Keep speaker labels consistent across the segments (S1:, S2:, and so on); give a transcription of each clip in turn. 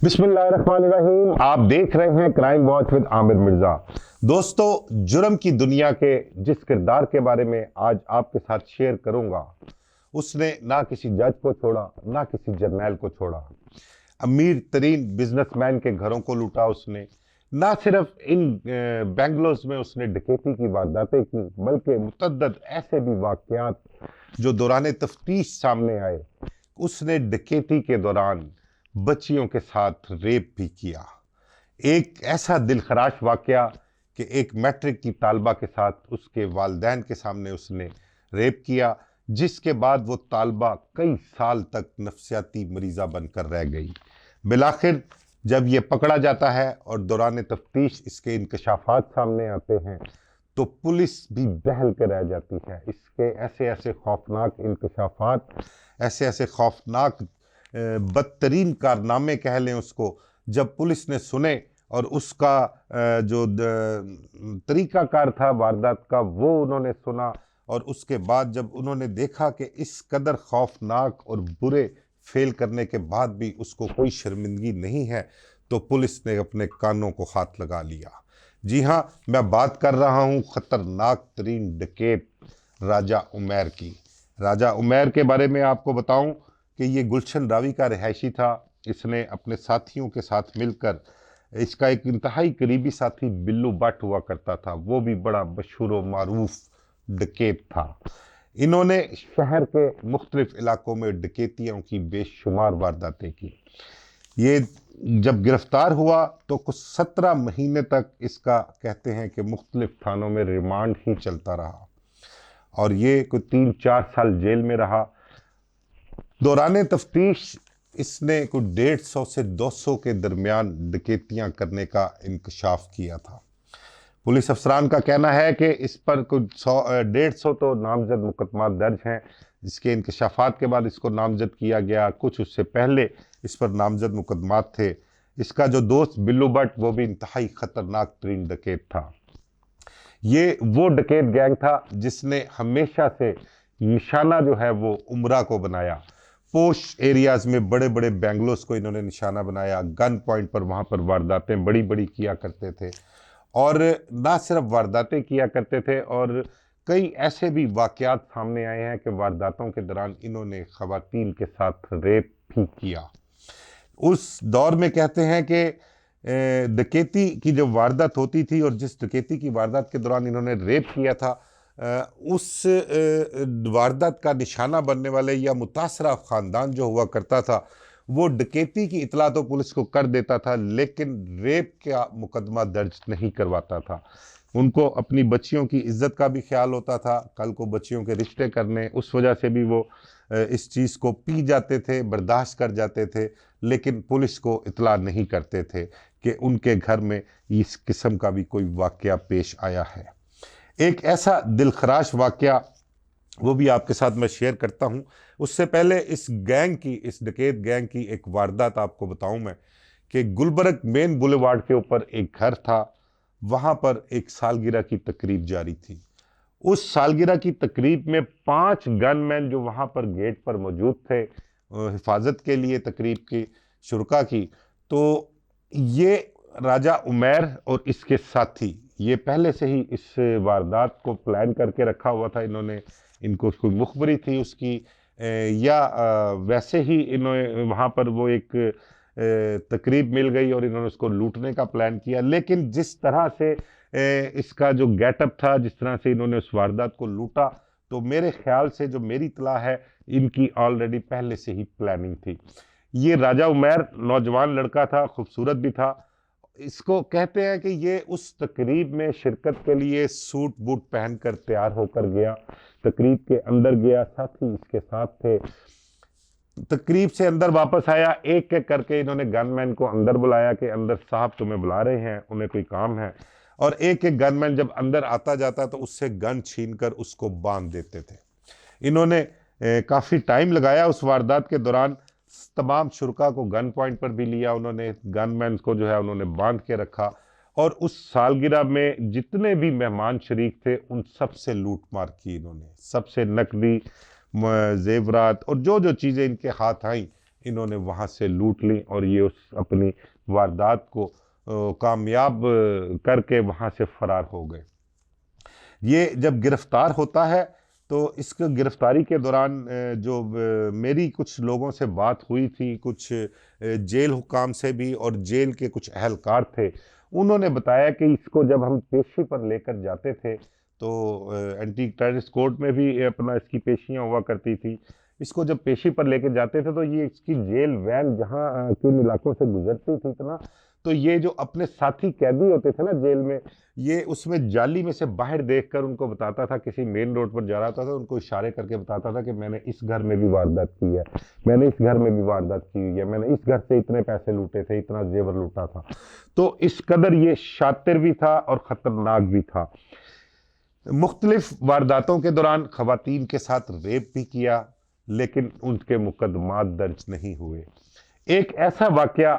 S1: बिस्मिल्लाहिर्रहमानिर्रहीम। आप देख रहे हैं crime watch with Aamir Mirza. दोस्तों, जुर्म की दुनिया के जिस किरदार के बारे में आज आपके साथ शेयर करूंगा, उसने ना किसी जज को छोड़ा, ना किसी जर्नैल को छोड़ा। अमीर तरीन बिजनेसमैन के घरों को लूटा उसने। ना सिर्फ इन बेंगलोर में उसने डकैती की वारदातें की, बल्कि मुतअद्दिद ऐसे भी वाकयात जो दौरान तफ्तीश सामने आए। उसने डकैती के दौरान बच्चियों के साथ रेप भी किया। एक ऐसा दिलखराश वाकया कि एक मैट्रिक की तालबा के साथ उसके वालिदैन के सामने उसने रेप किया, जिसके बाद वो तालबा कई साल तक नफ्सियाती मरीज़ा बनकर रह गई। बिलाखिर जब ये पकड़ा जाता है और दौरान तफ्तीश इसके इंकशाफात सामने आते हैं, तो पुलिस भी बहल कर रह जाती है। इसके ऐसे ऐसे खौफनाक इंकशाफात, ऐसे ऐसे खौफनाक बदतरीन कारनामे कह लें उसको, जब पुलिस ने सुने और उसका जो तरीकाकार था वारदात का, वो उन्होंने सुना। और उसके बाद जब उन्होंने देखा कि इस कदर खौफनाक और बुरे फेल करने के बाद भी उसको कोई शर्मिंदगी नहीं है, तो पुलिस ने अपने कानों को हाथ लगा लिया। जी हाँ, मैं बात कर रहा हूँ ख़तरनाक तरीन डकैत राजा उमैर की। राजा उमैर के बारे में आपको बताऊं कि ये गुलशन रावी का रिहायशी था। इसने अपने साथियों के साथ मिलकर, इसका एक इंतहाई करीबी साथी बिल्लू भट्ट हुआ करता था, वो भी बड़ा मशहूर व मारूफ डकैत था। इन्होंने शहर के मुख्तलिफ इलाकों में डकैतियों की बेशुमार वारदातें की। ये जब गिरफ्तार हुआ तो कुछ 17 महीने तक इसका कहते हैं कि मुख्तलिफ थानों में रिमांड ही चलता रहा, और ये कोई 3-4 साल जेल में रहा। दौरान तफ्तीश इसने कुछ 150 से 200 के दरमियान डकैतियां करने का इंकशाफ किया था। पुलिस अफसरान का कहना है कि इस पर कुछ 150 तो नामजद मुकदमा दर्ज हैं, जिसके इंकशाफात के बाद इसको नामजद किया गया। कुछ उससे पहले इस पर नामजद मुकदमात थे। इसका जो दोस्त बिल्लू भट्ट, वो भी इंतहाई ख़तरनाक तरीन डकैत था। ये वो डकैत गैंग था जिसने हमेशा से निशाना जो है वो उमरा को बनाया। पोश एरियाज में बड़े बड़े बेंगलोर्स को इन्होंने निशाना बनाया। गन पॉइंट पर वहाँ पर वारदातें बड़ी बड़ी किया करते थे, और ना सिर्फ वारदातें किया करते थे, और कई ऐसे भी वाकयात सामने आए हैं कि वारदातों के दौरान इन्होंने ख़वातीन के साथ रेप भी किया। उस दौर में कहते हैं कि डकैती की जो वारदात होती थी, और जिस डकैती की वारदात के दौरान इन्होंने रेप किया था, उस वारदात का निशाना बनने वाले या मुतासरा ख़ानदान जो हुआ करता था, वो डकैती की इतला तो पुलिस को कर देता था, लेकिन रेप का मुकदमा दर्ज नहीं करवाता था। उनको अपनी बच्चियों की इज्जत का भी ख्याल होता था, कल को बच्चियों के रिश्ते करने, उस वजह से भी वो इस चीज़ को पी जाते थे, बर्दाश्त कर जाते थे, लेकिन पुलिस को इतला नहीं करते थे कि उनके घर में इस किस्म का भी कोई वाकया पेश आया है। एक ऐसा दिलखराश वाकया वो भी आपके साथ मैं शेयर करता हूँ। उससे पहले इस गैंग की, इस डकैत गैंग की एक वारदात आपको बताऊँ मैं, कि गुलबर्ग मेन बुलेवार्ड के ऊपर एक घर था। वहाँ पर एक सालगिरह की तकरीब जारी थी। उस सालगिरह की तकरीब में 5 गनमैन जो वहाँ पर गेट पर मौजूद थे हिफाजत के लिए तकरीब की, शुरका की, तो ये राजा उमैर और इसके साथी, ये पहले से ही इस वारदात को प्लान करके रखा हुआ था। इन्होंने, इनको कोई मुखबरी थी उसकी, या वैसे ही इन्होंने वहाँ पर वो एक तकरीब मिल गई और इन्होंने उसको लूटने का प्लान किया। लेकिन जिस तरह से इसका जो गेटअप था, जिस तरह से इन्होंने उस वारदात को लूटा, तो मेरे ख्याल से, जो मेरी इत्तला है, इनकी ऑलरेडी पहले से ही प्लानिंग थी। ये राजा उमैर नौजवान लड़का था, खूबसूरत भी था। इसको कहते हैं कि ये उस तकरीब में शिरकत के लिए सूट बूट पहनकर तैयार होकर गया, तकरीब के अंदर गया, साथी इसके साथ थे। तकरीब से अंदर वापस आया, एक एक करके इन्होंने गनमैन को अंदर बुलाया कि अंदर साहब तुम्हें बुला रहे हैं, उन्हें कोई काम है। और एक एक गनमैन जब अंदर आता जाता तो उससे गन छीनकर उसको बांध देते थे। इन्होंने काफ़ी टाइम लगाया उस वारदात के दौरान। तमाम शुरका को गन पॉइंट पर भी लिया उन्होंने, गनमैन को जो है उन्होंने बांध के रखा, और उस सालगिरह में जितने भी मेहमान शरीक थे उन सब से लूट मार की इन्होंने। सबसे नकदी, जेवरात और जो जो चीज़ें इनके हाथ आई इन्होंने वहाँ से लूट ली और ये उस अपनी वारदात को कामयाब करके वहाँ से फरार हो गए। ये जब गिरफ्तार होता है तो इसके गिरफ्तारी के दौरान जो मेरी कुछ लोगों से बात हुई थी, कुछ जेल हुकाम से भी और जेल के कुछ अहलकार थे, उन्होंने बताया कि इसको जब हम पेशी पर लेकर जाते थे तो एंटी टेररिस्ट कोर्ट में भी अपना इसकी पेशियां हुआ करती थी। इसको जब पेशी पर लेकर जाते थे तो ये इसकी जेल वैन जहाँ किन इलाकों से गुजरती थी इतना, तो ये जो अपने साथी कैदी होते थे ना जेल में, ये उसमें जाली में से बाहर देखकर उनको बताता था, किसी मेन रोड पर जा रहा था तो उनको इशारे करके बताता था कि मैंने इस घर में भी वारदात की है, मैंने इस घर में भी वारदात की हुई है, मैंने इस घर से इतने पैसे लूटे थे, इतना जेवर लूटा था। तो इस कदर ये शातिर भी था और खतरनाक भी था। मुख्तलिफ वारदातों के दौरान खवातीन के साथ रेप भी किया, लेकिन उनके मुकदमा दर्ज नहीं हुए। एक ऐसा वाकया,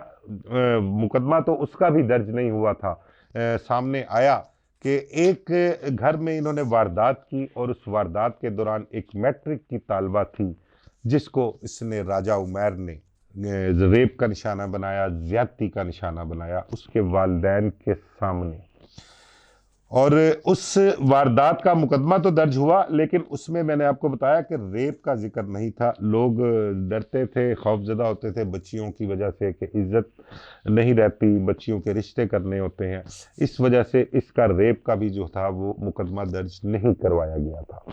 S1: मुकदमा तो उसका भी दर्ज नहीं हुआ था, सामने आया कि एक घर में इन्होंने वारदात की और उस वारदात के दौरान एक मैट्रिक की तालबा थी जिसको इसने राजा उमैर ने रेप का निशाना बनाया, ज्यादती का निशाना बनाया उसके वालिदैन के सामने। और उस वारदात का मुकदमा तो दर्ज हुआ, लेकिन उसमें मैंने आपको बताया कि रेप का जिक्र नहीं था। लोग डरते थे, खौफजदा होते थे बच्चियों की वजह से कि इज्जत नहीं रहती, बच्चियों के रिश्ते करने होते हैं, इस वजह से इसका रेप का भी जो था वो मुकदमा दर्ज नहीं करवाया गया था।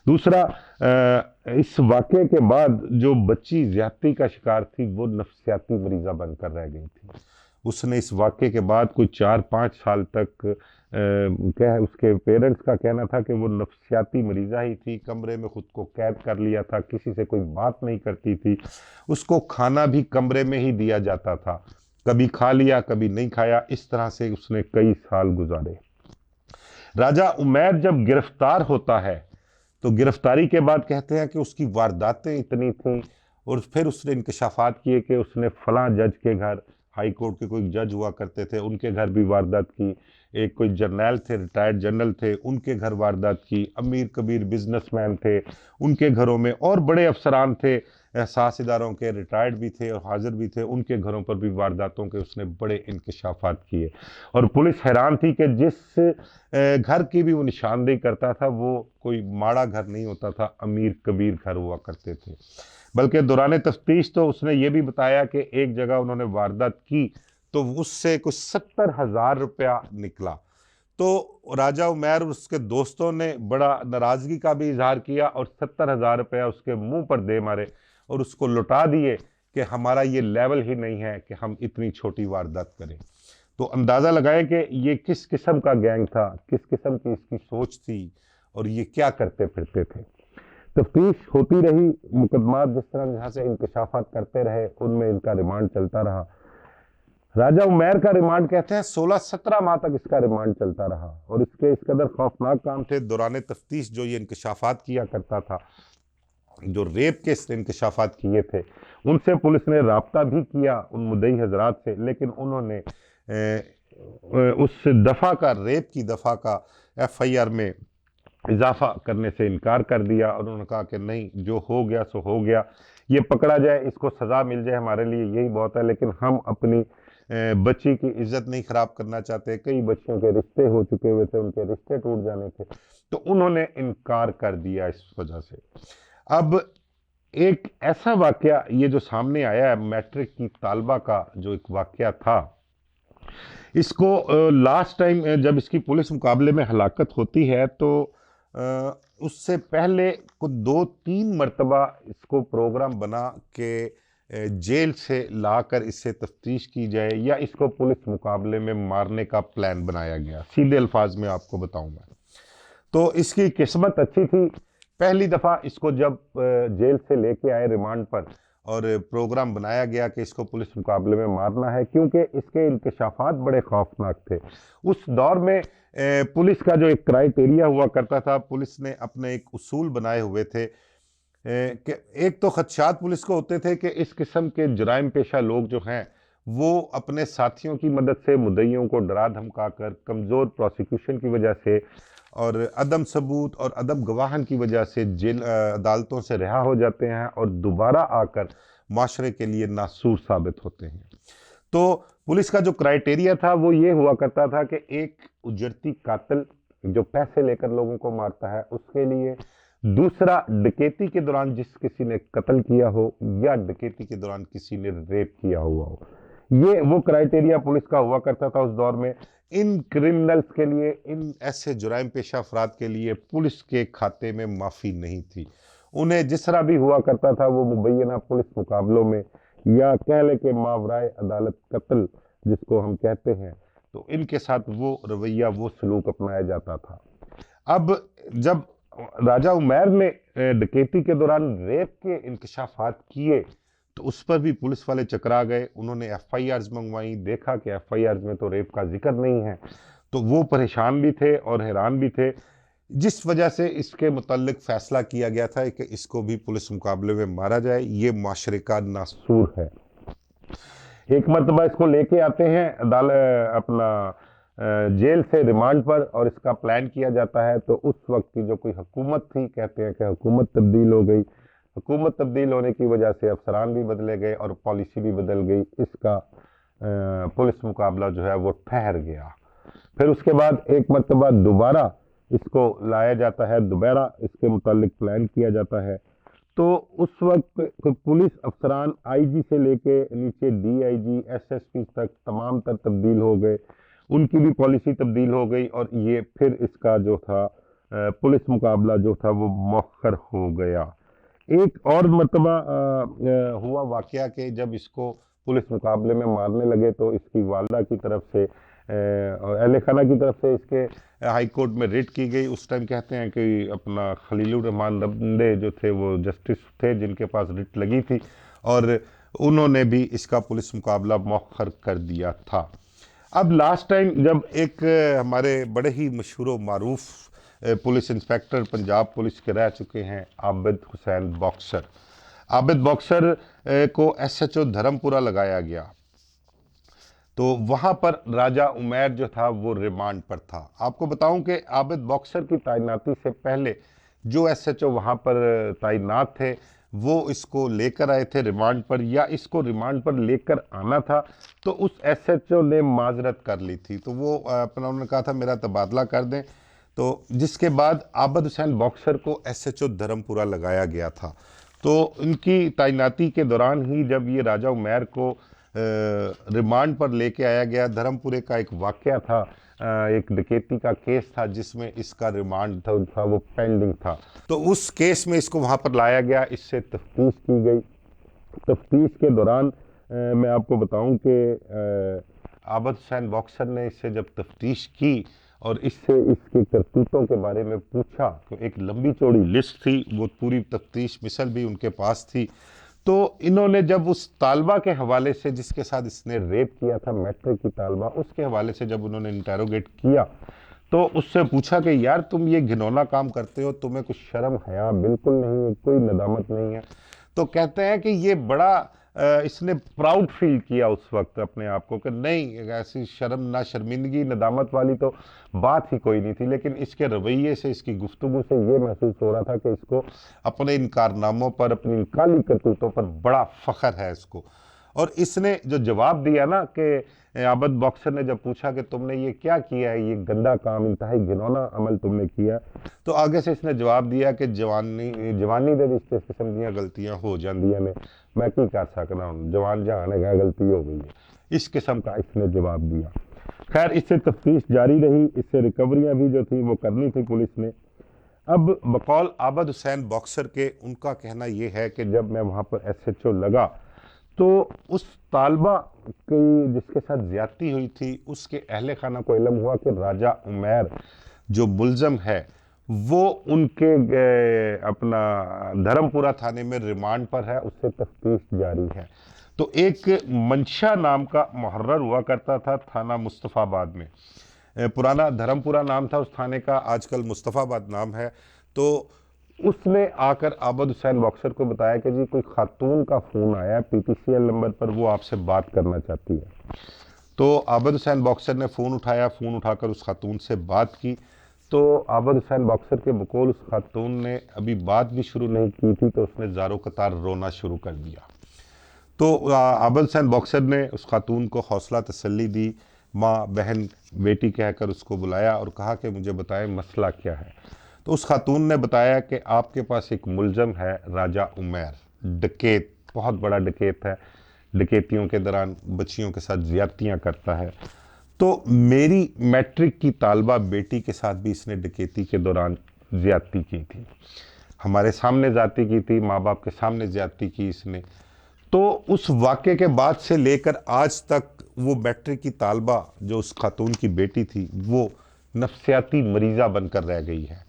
S1: दूसरा, इस वाक़े के बाद जो बच्ची ज्यादती का शिकार थी वो नफ्सियाती मरीज़ा बनकर रह गई थी। उसने इस वाक़े के बाद कोई 4-5 साल तक क्या है, उसके पेरेंट्स का कहना था कि वो नफ्सियाती मरीज़ा ही थी, कमरे में ख़ुद को कैद कर लिया था, किसी से कोई बात नहीं करती थी, उसको खाना भी कमरे में ही दिया जाता था, कभी खा लिया कभी नहीं खाया, इस तरह से उसने कई साल गुजारे। राजा उमैर जब गिरफ्तार होता है तो गिरफ्तारी के बाद कहते हैं कि उसकी वारदातें इतनी थीं और फिर उसने इंकशाफात किए कि उसने फलां जज के घर, हाई कोर्ट के कोई जज हुआ करते थे उनके घर भी वारदात की, एक कोई जर्नैल थे, रिटायर्ड जनरल थे, उनके घर वारदात की, अमीर कबीर बिजनेसमैन थे उनके घरों में, और बड़े अफसरान थे, एहसास इदारों के रिटायर्ड भी थे और हाजिर भी थे, उनके घरों पर भी वारदातों के उसने बड़े इंकशाफात किए। और पुलिस हैरान थी कि जिस घर की भी वो निशानदेही करता था वो कोई माड़ा घर नहीं होता था, अमीर कबीर घर हुआ करते थे। बल्कि दौरान तफ्तीश तो उसने ये भी बताया कि एक जगह उन्होंने वारदात की तो उससे कुछ 70,000 रुपया निकला। तो राजा उमैर और उसके दोस्तों ने बड़ा नाराज़गी का भी इजहार किया और 70,000 रुपया उसके मुंह पर दे मारे और उसको लौटा दिए कि हमारा ये लेवल ही नहीं है कि हम इतनी छोटी वारदात करें। तो अंदाज़ा लगाएं कि ये किस किस्म का गैंग था, किस किस्म की इसकी सोच थी और ये क्या करते फिरते थे। तफ्तीश होती रही, मुकदमा जिस तरह जहाँ से इंकशाफात करते रहे उनमें इनका रिमांड चलता रहा। राजा उमैर का रिमांड कहते हैं 16-17 माह तक इसका रिमांड चलता रहा और इसके इस कदर खौफनाक काम थे। दौरान तफ्तीश जो ये इंकशाफात किया करता था, जो रेप के इंकशाफात किए थे, उनसे पुलिस ने राब्ता भी किया उन मुद्दई हजरात से, लेकिन उन्होंने उस दफ़ा का, रेप की दफ़ा का FIR में इजाफा करने से इनकार कर दिया और उन्होंने कहा कि नहीं, जो हो गया सो हो गया, ये पकड़ा जाए, इसको सज़ा मिल जाए, हमारे लिए यही बहुत है, लेकिन हम अपनी बच्ची की इज्जत नहीं खराब करना चाहते। कई बच्चियों के रिश्ते हो चुके हुए थे, उनके रिश्ते टूट जाने थे, तो उन्होंने इनकार कर दिया इस वजह से। अब एक ऐसा वाकया ये जो सामने आया है, मैट्रिक की तालबा का जो एक वाकया था, इसको लास्ट टाइम जब इसकी पुलिस मुकाबले में हलाकत होती है तो उससे पहले कुछ 2-3 मरतबा इसको प्रोग्राम बना के जेल से लाकर इससे तफ्तीश की जाए या इसको पुलिस मुकाबले में मारने का प्लान बनाया गया। सीधे अल्फाज में आपको बताऊं मैं, तो इसकी किस्मत अच्छी थी। पहली दफ़ा इसको जब जेल से लेके आए रिमांड पर और प्रोग्राम बनाया गया कि इसको पुलिस मुकाबले में मारना है, क्योंकि इसके इंकशाफात बड़े खौफनाक थे। उस दौर में पुलिस का जो एक क्राइटेरिया हुआ करता था, पुलिस ने अपने एक उसूल बनाए हुए थे कि एक तो खदशात पुलिस को होते थे कि इस किस्म के जराइम पेशा लोग जो हैं वो अपने साथियों की मदद से मुद्दइयों को डरा धमका कर, कमज़ोर प्रोसिक्यूशन की वजह से और अदम सबूत और अदम गवाहन की वजह से जेल अदालतों से रिहा हो जाते हैं और दोबारा आकर माशरे के लिए नासूर साबित होते हैं। तो पुलिस का जो क्राइटेरिया था वो ये हुआ करता था कि एक उजरती कातिल जो पैसे लेकर लोगों को मारता है उसके लिए, दूसरा डकैती के दौरान जिस किसी ने कत्ल किया हो या डकैती के दौरान किसी ने रेप किया हुआ हो, ये वो क्राइटेरिया पुलिस का हुआ करता था उस दौर में। इन क्रिमिनल्स के लिए, इन ऐसे जुराइम पेशा अफराद के लिए पुलिस के खाते में माफ़ी नहीं थी। उन्हें जिस तरह भी हुआ करता था वो मुबैना पुलिस मुकाबलों में या कह लें कि मावराए अदालत कत्ल जिसको हम कहते हैं, तो इनके साथ वो रवैया, वो सलूक अपनाया जाता था। अब जब राजा उमैर ने डकैती के दौरान रेप के इंकशाफात किए तो उस पर भी पुलिस वाले चकरा गए। उन्होंने एफआईआर्स मंगवाई, देखा कि एफआईआर्स में तो रेप का जिक्र नहीं है, तो वो परेशान भी थे और हैरान भी थे, जिस वजह से इसके मुतल्लिक फैसला किया गया था कि इसको भी पुलिस मुकाबले में मारा जाए। ये माशरे का नासूर है। एक मरतबा इसको लेके आते हैं अपना जेल से रिमांड पर और इसका प्लान किया जाता है। तो उस वक्त की जो कोई हुकूमत थी, कहते हैं कि हुकूमत तब्दील हो गई। हुकूमत तब्दील होने की वजह से अफसरान भी बदले गए और पॉलिसी भी बदल गई। इसका पुलिस मुकाबला जो है वो ठहर गया। फिर उसके बाद एक मरतबा दोबारा इसको लाया जाता है, दोबारा इसके मुतालिक प्लान किया जाता है। तो उस वक्त पुलिस अफसरान आईजी से लेके नीचे डीआईजी, एसएसपी तक तमाम तर तब्दील हो गए, उनकी भी पॉलिसी तब्दील हो गई और ये फिर इसका जो था पुलिस मुकाबला जो था वो मौखर हो गया। एक और मरतबा हुआ वाकया कि जब इसको पुलिस मुकाबले में मारने लगे तो इसकी वालदा की तरफ से और अहले खाना की तरफ से इसके हाई कोर्ट में रिट की गई। उस टाइम कहते हैं कि अपना खलीलुर रहमान रबंदे जो थे वो जस्टिस थे जिनके पास रिट लगी थी और उन्होंने भी इसका पुलिस मुकाबला मौखर कर दिया था। अब लास्ट टाइम जब एक हमारे बड़े ही मशहूर मारूफ पुलिस इंस्पेक्टर पंजाब पुलिस के रह चुके हैं आबिद हुसैन बॉक्सर, आबिद बॉक्सर को एसएचओ धर्मपुरा लगाया गया। तो वहाँ पर राजा उमैर जो था वो रिमांड पर था। आपको बताऊं कि आबिद बॉक्सर की तैनाती से पहले जो एसएचओ वहाँ पर तैनात थे वो इसको लेकर आए थे रिमांड पर, या इसको रिमांड पर लेकर आना था, तो उस एसएचओ ने माजरत कर ली थी। तो वो अपना उन्होंने कहा था मेरा तबादला कर दें, तो जिसके बाद आबिद हुसैन बॉक्सर को एसएचओ धर्मपुरा लगाया गया था। तो इनकी तैनाती के दौरान ही जब ये राजा उमैर को रिमांड पर लेके आया गया, धर्मपुरे का एक वाकया था, एक डकैती का केस था जिसमें इसका रिमांड था वो पेंडिंग था। तो उस केस में इसको वहाँ पर लाया गया, इससे तफ्तीश की गई। तफ्तीश के दौरान मैं आपको बताऊं कि आबिद हुसैन बॉक्सर ने इससे जब तफ्तीश की और इससे इसके करतूतों के बारे में पूछा तो एक लंबी चौड़ी लिस्ट थी, वो पूरी तफ्तीश मिसल भी उनके पास थी। तो इन्होंने जब उस तालबा के हवाले से जिसके साथ इसने रेप किया था, मैट्रिक की तालबा, उसके हवाले से जब उन्होंने इंटेरोगेट किया तो उससे पूछा कि यार तुम ये घिनौना काम करते हो, तुम्हें कुछ शर्म हया बिल्कुल नहीं है, कोई नदामत नहीं है। तो कहते हैं कि ये बड़ा इसने प्राउड फील किया उस वक्त अपने आप को कि नहीं, ऐसी शर्म ना शर्मिंदगी नदामत वाली तो बात ही कोई नहीं थी। लेकिन इसके रवैये से, इसकी गुफ्तगू से ये महसूस हो रहा था कि इसको अपने इन कारनामों पर, अपनी काली करतूतों पर बड़ा फख्र है इसको। और इसने जो जवाब दिया ना कि आबिद बॉक्सर ने जब पूछा कि तुमने ये क्या किया है, ये गंदा काम, इंतहाई घिनौना अमल तुमने किया, तो आगे से इसने जवाब दिया कि जवानी दे विच इस किस्म दी गलतियां हो जांदियां ने, मैं की कर सकना हूं, जवान जहान है, गलती हो गई है, इस किस्म का इसने जवाब दिया। खैर इससे तफ्तीश जारी रही, इससे रिकवरियां भी जो थी वो करनी थी पुलिस ने। अब बकौल आबिद हुसैन बॉक्सर के उनका कहना यह है कि जब मैं वहाँ पर एसएचओ लगा तो उस तालबा की जिसके साथ ज्यादती हुई थी उसके अहले खाना को इल्म हुआ कि राजा उमैर जो मुलजम है वो उनके अपना धर्मपुरा थाने में रिमांड पर है, उससे तफ्तीश जारी है। तो एक मंशा नाम का मुहर्रर हुआ करता था थाना मुस्तफ़ाबाद में, पुराना धर्मपुरा नाम था उस थाने का, आजकल मुस्तफ़ाबाद नाम है। तो उसने आकर आबिद हुसैन बॉक्सर को बताया कि जी कोई खातून का फ़ोन आया है पीटीसीएल नंबर पर, वो आपसे बात करना चाहती है। तो आबिद हुसैन बॉक्सर ने फ़ोन उठाया, फ़ोन उठाकर उस खातून से बात की। तो आबिद हुसैन बॉक्सर के बकौल उस खातून ने अभी बात भी शुरू नहीं की थी तो उसने ज़ारो कतार रोना शुरू कर दिया। तो आबद हुसैन बॉक्सर ने उस खातून को हौसला तसल्ली दी, माँ बहन बेटी कहकर उसको बुलाया और कहा कि मुझे बताएं मसला क्या है। तो उस खातून ने बताया कि आपके पास एक मुलज़म है राजा उमैर, डकैत, बहुत बड़ा डकैत है, डकैतियों के दौरान बच्चियों के साथ ज़्यादतियाँ करता है। तो मेरी मैट्रिक की तालबा बेटी के साथ भी इसने डकैती के दौरान ज़्यादती की थी, हमारे सामने ज़्यादती की थी, माँ बाप के सामने ज़्यादती की इसने। तो उस वाक़े के बाद से लेकर आज तक वो मैट्रिक की तालबा जो उस खातून की बेटी थी वो नफ्सियाती मरीज़ा बनकर रह गई है,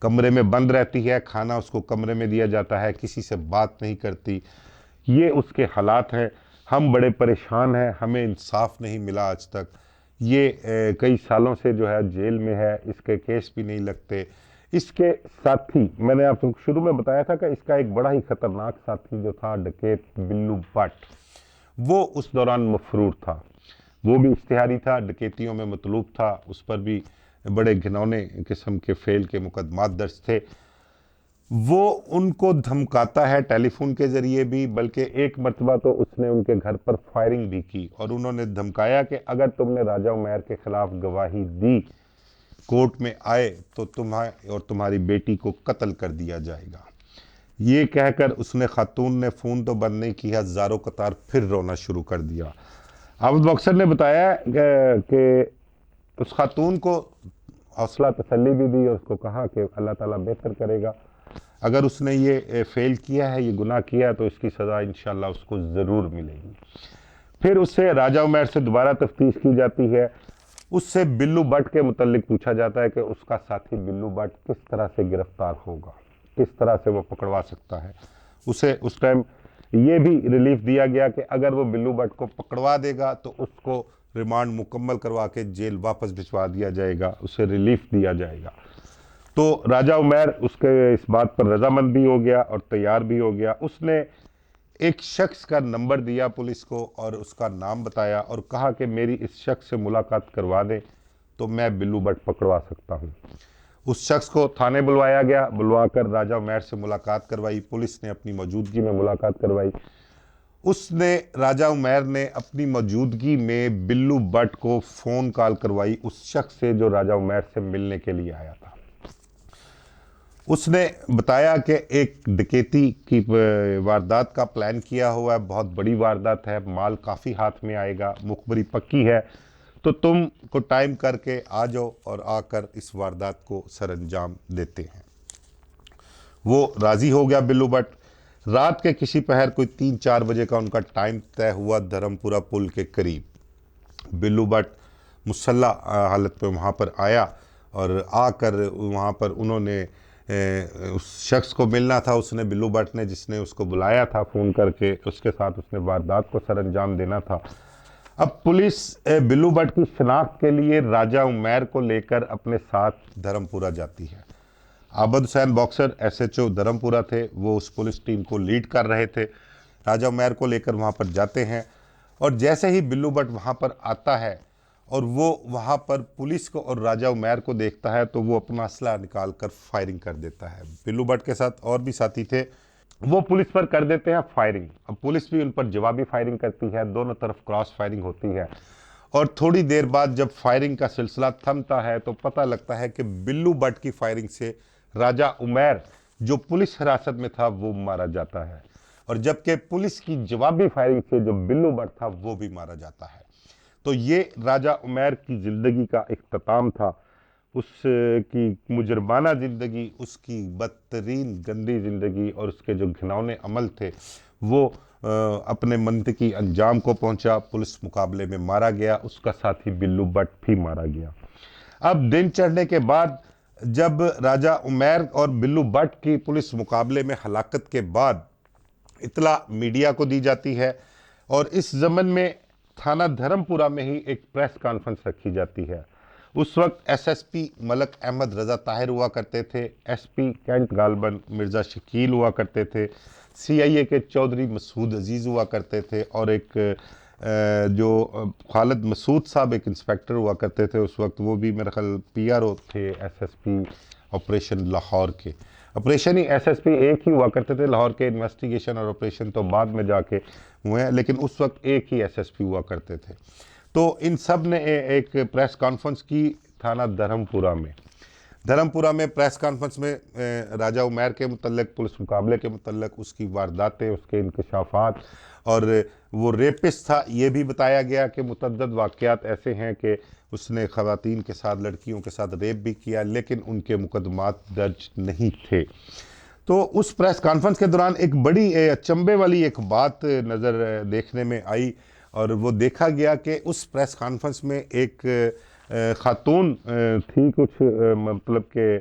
S1: कमरे में बंद रहती है, खाना उसको कमरे में दिया जाता है, किसी से बात नहीं करती। ये उसके हालात हैं। हम बड़े परेशान हैं, हमें इंसाफ नहीं मिला आज तक। ये कई सालों से जो है जेल में है, इसके केस भी नहीं लगते। इसके साथी, मैंने आपको शुरू में बताया था कि इसका एक बड़ा ही खतरनाक साथी जो था डकैत बिल्लू भट्ट, वो उस दौरान मफरूर था, वो भी इश्तिहारी था, डकैतियों में मतलूब था, उस पर भी बड़े घिनौने किस्म के फेल के मुकदमात दर्ज थे। वो उनको धमकाता है टेलीफोन के ज़रिए भी, बल्कि एक मरतबा तो उसने उनके घर पर फायरिंग भी की और उन्होंने धमकाया कि अगर तुमने राजा उमैर के ख़िलाफ़ गवाही दी, कोर्ट में आए तो तुम्हारे और तुम्हारी बेटी को कत्ल कर दिया जाएगा। ये कहकर उसने खातून ने फ़ोन तो बंद नहीं किया, ज़ारो कतार फिर रोना शुरू कर दिया। आबद बॉक्सर ने बताया कि उस खातून को हौसला तसल्ली भी दी और उसको कहा कि अल्लाह ताला बेहतर करेगा, अगर उसने ये फेल किया है, ये गुनाह किया है तो इसकी सज़ा इंशाअल्लाह उसको ज़रूर मिलेगी। फिर उससे राजा उमैर से दोबारा तफ्तीश की जाती है, उससे बिल्लू भट्ट के मुतल्लिक पूछा जाता है कि उसका साथी बिल्लू भट्ट किस तरह से गिरफ्तार होगा, किस तरह से वो पकड़वा सकता है। उसे उस टाइम ये भी रिलीफ दिया गया कि अगर वो बिल्लू भट्ट को पकड़वा देगा तो उसको रिमांड मुकम्मल करवा के जेल वापस भिजवा दिया जाएगा, उसे रिलीफ दिया जाएगा। तो राजा उमैर उसके इस बात पर रजामंद भी हो गया और तैयार भी हो गया। उसने एक शख्स का नंबर दिया पुलिस को और उसका नाम बताया और कहा कि मेरी इस शख्स से मुलाकात करवा दें तो मैं बिल्लू भट्ट पकड़वा सकता हूँ। उस शख्स को थाने बुलवाया गया, बुलवाकर राजा उमैर से मुलाकात करवाई, पुलिस ने अपनी मौजूदगी में मुलाकात करवाई। उसने राजा उमैर ने अपनी मौजूदगी में बिल्लू भट्ट को फ़ोन कॉल करवाई उस शख्स से जो राजा उमैर से मिलने के लिए आया था। उसने बताया कि एक डकैती की वारदात का प्लान किया हुआ है, बहुत बड़ी वारदात है, माल काफ़ी हाथ में आएगा, मुखबरी पक्की है, तो तुम को टाइम करके आ जाओ और आकर इस वारदात को सरअंजाम देते हैं। वो राज़ी हो गया बिल्लू भट्ट। रात के किसी पहर कोई 3-4 बजे का उनका टाइम तय हुआ, धर्मपुरा पुल के करीब बिल्लू भट्ट मुसल्ला हालत में वहाँ पर आया और आकर वहाँ पर उन्होंने उस शख्स को मिलना था, उसने बिल्लू भट्ट ने, जिसने उसको बुलाया था फ़ोन करके, उसके साथ उसने वारदात को सरअंजाम देना था। अब पुलिस बिल्लू भट्ट की शिनाख्त के लिए राजा उमैर को लेकर अपने साथ धर्मपुरा जाती है। आबद हुसैन बॉक्सर SHO धर्मपुरा थे, वो उस पुलिस टीम को लीड कर रहे थे। राजा उमैर को लेकर वहाँ पर जाते हैं और जैसे ही बिल्लू भट्ट वहाँ पर आता है और वो वहाँ पर पुलिस को और राजा उमैर को देखता है तो वो अपना असला निकाल कर फायरिंग कर देता है। बिल्लू भट्ट के साथ और भी साथी थे, वो पुलिस पर कर देते हैं फायरिंग। अब पुलिस भी उन पर जवाबी फायरिंग करती है, दोनों तरफ क्रॉस फायरिंग होती है और थोड़ी देर बाद जब फायरिंग का सिलसिला थमता है तो पता लगता है कि बिल्लू भट्ट की फायरिंग से राजा उमैर जो पुलिस हिरासत में था वो मारा जाता है और जबकि पुलिस की जवाबी फायरिंग से जो बिल्लू भट्ट था वो भी मारा जाता है। तो ये राजा उमैर की ज़िंदगी का इख्तिताम था, उसकी मुजरमाना ज़िंदगी, उसकी बदतरीन गंदी ज़िंदगी और उसके जो घिनौने अमल थे वो अपने मंतकी अंजाम को पहुंचा। पुलिस मुकाबले में मारा गया, उसका साथी बिल्लू भट्ट भी मारा गया। अब दिन चढ़ने के बाद जब राजा उमैर और बिल्लू भट्ट की पुलिस मुकाबले में हलाकत के बाद इतला मीडिया को दी जाती है और इस ज़मन में थाना धर्मपुरा में ही एक प्रेस कॉन्फ्रेंस रखी जाती है। उस वक्त SSP मलक अहमद रज़ा ताहिर हुआ करते थे, SP कैंट गालबन मिर्ज़ा शकील हुआ करते थे, CIA के चौधरी मसूद अजीज़ हुआ करते थे और एक जो खालिद मसूद साहब एक इंस्पेक्टर हुआ करते थे उस वक्त, वो भी मेरा ख्याल PRO थे SSP ऑपरेशन लाहौर के। ऑपरेशन ही एसएसपी एक ही हुआ करते थे, लाहौर के इन्वेस्टिगेशन और ऑपरेशन तो बाद में जाके हुए हैं, लेकिन उस वक्त एक ही एसएसपी हुआ करते थे। तो इन सब ने एक प्रेस कॉन्फ्रेंस की थाना धर्मपुरा में प्रेस कॉन्फ्रेंस में राजा उमैर के मुतल्लिक, पुलिस मुकाबले के मुतल्लिक, उसकी वारदातें, उसके इंकशाफात और वो रेपिस्ट था ये भी बताया गया कि मुतअद्दिद वाक़यात ऐसे हैं कि उसने ख़वातीन के साथ, लड़कियों के साथ रेप भी किया, लेकिन उनके मुकदमात दर्ज नहीं थे। तो उस प्रेस कॉन्फ्रेंस के दौरान एक बड़ी अचंभे वाली एक बात नज़र देखने में आई और वो देखा गया कि उस प्रेस कॉन्फ्रेंस में एक ख़ातून थी, कुछ मतलब के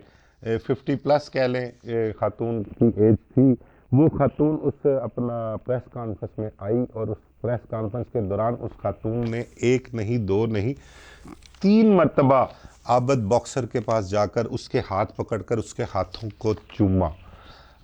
S1: 50+ कह लें, ख़ातून की एज थी। वो ख़ातून उस अपना प्रेस कॉन्फ्रेंस में आई और उस प्रेस कॉन्फ्रेंस के दौरान उस ख़ातून ने एक नहीं, दो नहीं, 3 मरतबा आबद बॉक्सर के पास जाकर उसके हाथ पकड़कर उसके हाथों को चूमा।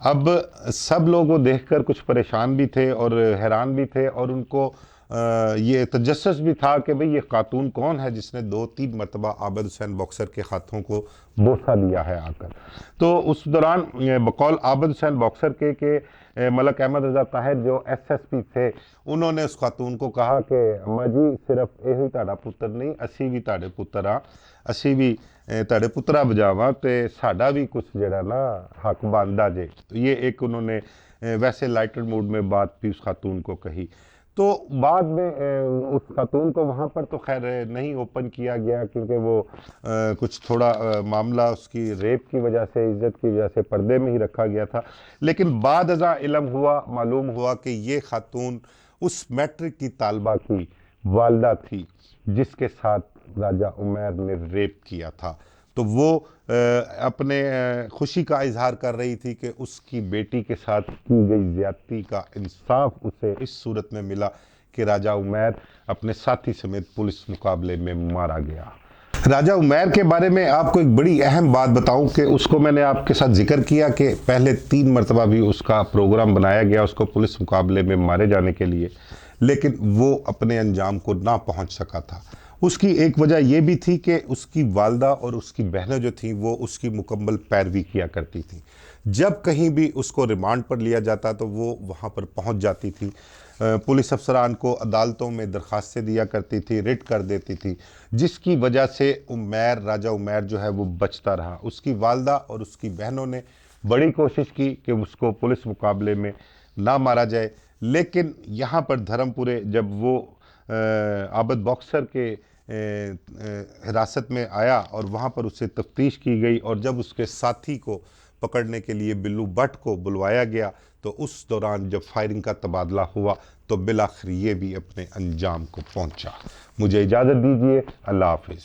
S1: अब सब लोग वो देखकर कुछ परेशान भी थे और हैरान भी थे और उनको ये तजस्सुस भी था कि भाई ये खातून कौन है जिसने 2-3 मरतबा आबिद हुसैन बॉक्सर के हाथों को बोसा दिया है आकर। तो उस दौरान बकौल आबिद हुसैन बॉक्सर के मलक अहमद रजा ताहिर जो एसएसपी थे, उन्होंने उस खातून को कहा कि अम्मा जी सिर्फ यही ताड़ा पुत्र नहीं, असी भी ताड़े पुत्र हाँ, असी भी ताड़े पुत्रा बजावा ते साडा भी कुछ जड़ा ना हक बनदा जे। तो ये एक उन्होंने वैसे लाइटर मूड में बात भी उस खातून को कही। तो बाद में उस खातून को वहाँ पर तो खैर नहीं ओपन किया गया क्योंकि वो कुछ थोड़ा मामला उसकी रेप की वजह से, इज़्ज़त की वजह से पर्दे में ही रखा गया था। लेकिन बाद अज़ा इल्म हुआ, मालूम हुआ कि ये खातून उस मैट्रिक की तालबा की वालदा थी जिसके साथ राजा उमैर ने रेप किया था। तो वो अपने खुशी का इजहार कर रही थी कि उसकी बेटी के साथ की गई ज़्यादती का इंसाफ उसे इस सूरत में मिला कि राजा उमैर अपने साथी समेत पुलिस मुकाबले में मारा गया। राजा उमैर के बारे में आपको एक बड़ी अहम बात बताऊं कि उसको मैंने आपके साथ जिक्र किया कि पहले 3 मरतबा भी उसका प्रोग्राम बनाया गया उसको पुलिस मुकाबले में मारे जाने के लिए, लेकिन वो अपने अंजाम को ना पहुंच सका था। उसकी एक वजह यह भी थी कि उसकी वालदा और उसकी बहनें जो थीं वो उसकी मुकम्मल पैरवी किया करती थी। जब कहीं भी उसको रिमांड पर लिया जाता तो वो वहाँ पर पहुँच जाती थी, पुलिस अफसरान को अदालतों में दरख्वास्तें दिया करती थी, रिट कर देती थी, जिसकी वजह से उमैर, राजा उमैर जो है वो बचता रहा। उसकी वालदा और उसकी बहनों ने बड़ी कोशिश की कि उसको पुलिस मुकाबले में ना मारा जाए, लेकिन यहाँ पर धर्मपुरे जब वो आबिद बॉक्सर के हिरासत में आया और वहाँ पर उससे तफ्तीश की गई और जब उसके साथी को पकड़ने के लिए बिल्लू भट्ट को बुलवाया गया तो उस दौरान जब फायरिंग का तबादला हुआ तो बिलाखिर ये भी अपने अंजाम को पहुँचा। मुझे इजाज़त दीजिए, अल्लाह हाफिज़।